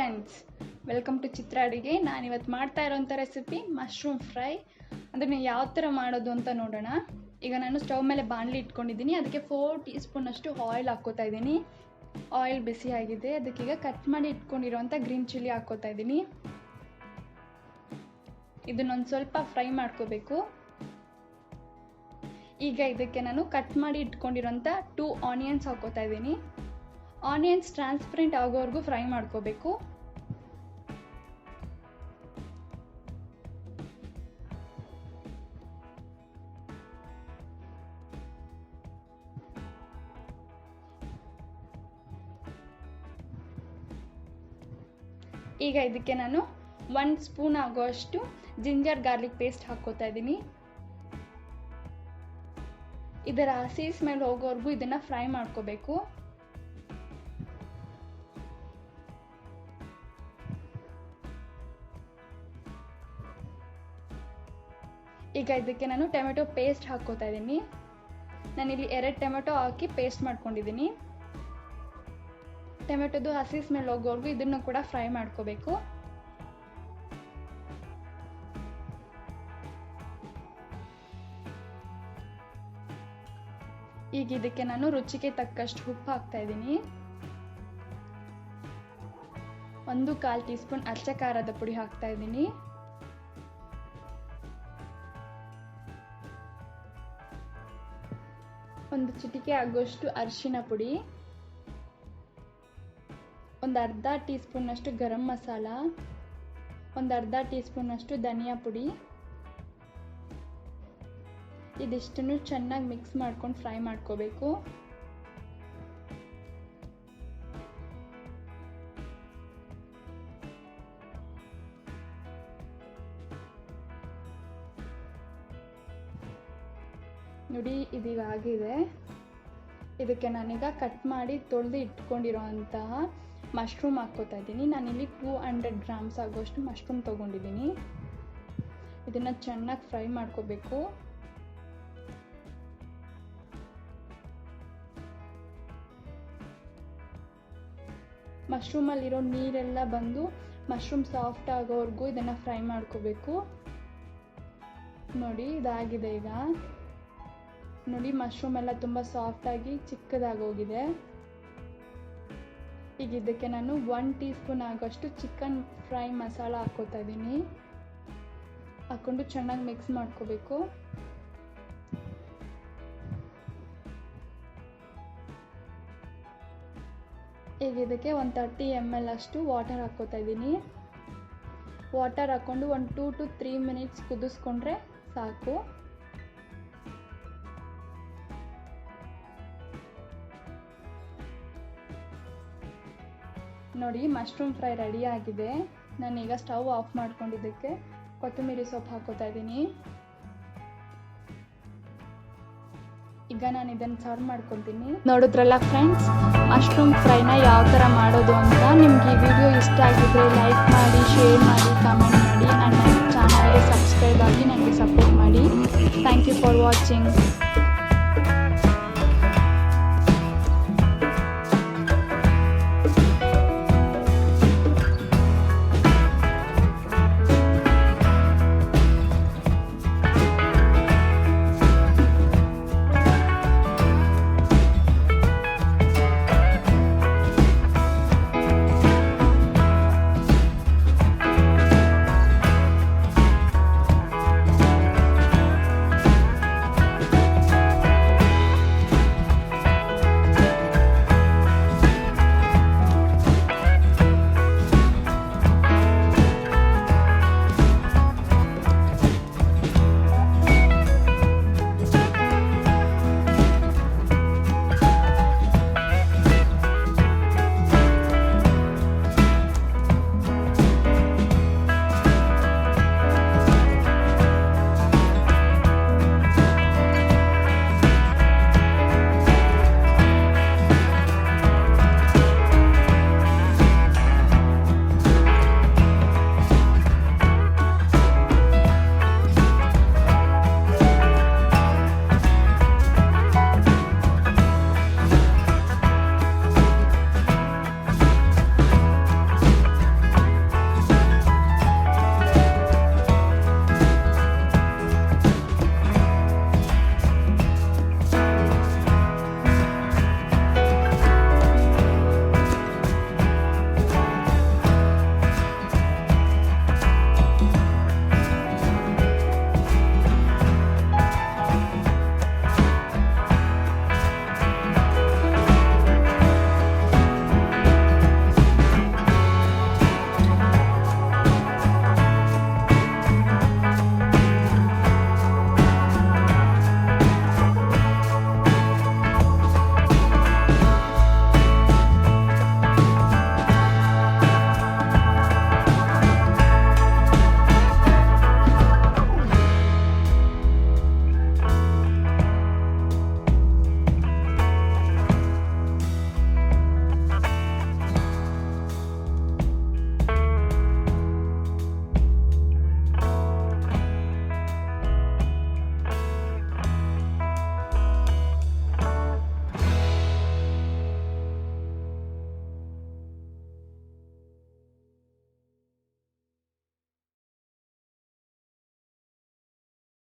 Friends, welcome to ಚಿತ್ರ ಅಡುಗೆ. ನಾನಿವತ್ತು ಮಾಡ್ತಾ ಇರೋಂಥ ರೆಸಿಪಿ ಮಶ್ರೂಮ್ ಫ್ರೈ. ಅದನ್ನು ಯಾವ ಥರ ಮಾಡೋದು ಅಂತ ನೋಡೋಣ. ಈಗ ನಾನು ಸ್ಟವ್ ಮೇಲೆ ಬಾಣಲಿ ಇಟ್ಕೊಂಡಿದ್ದೀನಿ. ಅದಕ್ಕೆ 4 ಟೀ ಸ್ಪೂನಷ್ಟು ಆಯಿಲ್ ಹಾಕ್ಕೋತಾ ಇದ್ದೀನಿ. ಆಯಿಲ್ ಬಿಸಿ ಆಗಿದೆ. ಅದಕ್ಕೀಗ ಕಟ್ ಮಾಡಿ ಇಟ್ಕೊಂಡಿರೋಂಥ ಗ್ರೀನ್ ಚಿಲ್ಲಿ ಹಾಕ್ಕೋತಾ ಇದ್ದೀನಿ. ಇದನ್ನೊಂದು ಸ್ವಲ್ಪ ಫ್ರೈ ಮಾಡ್ಕೋಬೇಕು. ಈಗ ಇದಕ್ಕೆ ನಾನು ಕಟ್ ಮಾಡಿ ಇಟ್ಕೊಂಡಿರೋಂಥ 2 ಆನಿಯನ್ಸ್ ಹಾಕ್ಕೋತಾ ಇದ್ದೀನಿ. ಆನಿಯನ್ಸ್ ಟ್ರಾನ್ಸ್ಪರೆಂಟ್ ಆಗೋವರೆಗೂ ಫ್ರೈ ಮಾಡ್ಕೋಬೇಕು. ಈಗ ಇದಕ್ಕೆ ನಾನು 1 ಸ್ಪೂನ್ ಆಗುವಷ್ಟು ಜಿಂಜರ್ ಗಾರ್ಲಿಕ್ ಪೇಸ್ಟ್ ಹಾಕ್ಕೋತಾ ಇದ್ದೀನಿ. ಇದರ ಹಸಿ ಸ್ಮೆಲ್ ಹೋಗೋವರೆಗೂ ಇದನ್ನ ಫ್ರೈ ಮಾಡ್ಕೋಬೇಕು. ಈಗ ಇದಕ್ಕೆ ನಾನು ಟೊಮೆಟೊ ಪೇಸ್ಟ್ ಹಾಕ್ಕೋತಾ ಇದ್ದೀನಿ. ನಾನಿಲ್ಲಿ 2 ಟೊಮೆಟೊ ಹಾಕಿ ಪೇಸ್ಟ್ ಮಾಡ್ಕೊಂಡಿದ್ದೀನಿ. ಟೊಮೆಟೊದು ಹಸಿ ಸ್ಮೆಲ್ ಹೋಗೋವರೆಗೂ ಇದನ್ನು ಕೂಡ ಫ್ರೈ ಮಾಡ್ಕೋಬೇಕು. ಈಗ ಇದಕ್ಕೆ ನಾನು ರುಚಿಗೆ ತಕ್ಕಷ್ಟು ಉಪ್ಪು ಹಾಕ್ತಾ ಇದ್ದೀನಿ. 1/4 ಟೀ ಸ್ಪೂನ್ ಅಚ್ಚ ಖಾರದ ಪುಡಿ ಹಾಕ್ತಾ ಇದ್ದೀನಿ. ಒಂದು ಚಿಟಿಕೆ ಆಗುವಷ್ಟು ಅರಿಶಿನ ಪುಡಿ, ಒಂದು ಅರ್ಧ ಟೀ ಸ್ಪೂನಷ್ಟು ಗರಂ ಮಸಾಲ, ಒಂದು ಅರ್ಧ ಟೀ ಸ್ಪೂನಷ್ಟು ಧನಿಯಾ ಪುಡಿ. ಇದಿಷ್ಟನ್ನು ಚೆನ್ನಾಗಿ ಮಿಕ್ಸ್ ಮಾಡ್ಕೊಂಡು ಫ್ರೈ ಮಾಡ್ಕೋಬೇಕು. ನೋಡಿ, ಇದೀಗ ಆಗಿದೆ. ಇದಕ್ಕೆ ನಾನೀಗ ಕಟ್ ಮಾಡಿ ತೊಳೆದು ಇಟ್ಕೊಂಡಿರೋಂತಹ ಮಶ್ರೂಮ್ ಹಾಕ್ಕೋತಾ ಇದ್ದೀನಿ. ನಾನಿಲ್ಲಿ 200 ಗ್ರಾಮ್ಸ್ ಆಗುವಷ್ಟು ಮಶ್ರೂಮ್ ತೊಗೊಂಡಿದ್ದೀನಿ. ಇದನ್ನು ಚೆನ್ನಾಗಿ ಫ್ರೈ ಮಾಡ್ಕೋಬೇಕು. ಮಶ್ರೂಮಲ್ಲಿರೋ ನೀರೆಲ್ಲ ಬಂದು ಮಶ್ರೂಮ್ ಸಾಫ್ಟ್ ಆಗೋವರೆಗೂ ಇದನ್ನು ಫ್ರೈ ಮಾಡ್ಕೋಬೇಕು. ನೋಡಿ, ಇದಾಗಿದೆ. ಈಗ ನೋಡಿ, ಮಶ್ರೂಮ್ ಎಲ್ಲ ತುಂಬ ಸಾಫ್ಟಾಗಿ ಚಿಕ್ಕದಾಗೋಗಿದೆ. ಈಗ ಇದಕ್ಕೆ ನಾನು 1 ಟೀ ಸ್ಪೂನ್ ಆಗೋಷ್ಟು ಚಿಕನ್ ಫ್ರೈ ಮಸಾಲ ಹಾಕ್ಕೋತಾ ಇದ್ದೀನಿ. ಹಾಕ್ಕೊಂಡು ಚೆನ್ನಾಗಿ ಮಿಕ್ಸ್ ಮಾಡ್ಕೋಬೇಕು. ಈಗ ಇದಕ್ಕೆ 130 ml ಅಷ್ಟು ವಾಟರ್ ಹಾಕ್ಕೋತಾ ಇದ್ದೀನಿ. ವಾಟರ್ ಹಾಕ್ಕೊಂಡು 1 2 to 3 ಮಿನಿಟ್ಸ್ ಕುದಿಸ್ಕೊಂಡ್ರೆ ಸಾಕು. ನೋಡಿ, ಮಶ್ರೂಮ್ ಫ್ರೈ ರೆಡಿ ಆಗಿದೆ. ನಾನೀಗ ಸ್ಟವ್ ಆಫ್ ಮಾಡ್ಕೊಂಡಿದ್ದಕ್ಕೆ ಕೊತ್ತಂಬರಿ ಸೊಪ್ಪು ಹಾಕೋತಾ ಇದ್ದೀನಿ. ಈಗ ನಾನು ಇದನ್ನು ಸರ್ವ್ ಮಾಡ್ಕೊತೀನಿ. ನೋಡಿದ್ರಲ್ಲ ಫ್ರೆಂಡ್ಸ್, ಮಶ್ರೂಮ್ ಫ್ರೈನ ಯಾವ ಥರ ಮಾಡೋದು ಅಂತ. ನಿಮ್ಗೆ ಈ ವಿಡಿಯೋ ಇಷ್ಟ ಆಗಿದ್ರೆ ಲೈಕ್ ಮಾಡಿ, ಶೇರ್ ಮಾಡಿ, ಕಮೆಂಟ್ ಮಾಡಿ, ಆ್ಯಂಡ್ ನನ್ನ ಚಾನಲ್ಗೆ ಸಬ್ಸ್ಕ್ರೈಬ್ ಆಗಿ ನನಗೆ ಸಪೋರ್ಟ್ ಮಾಡಿ. Thank you for watching.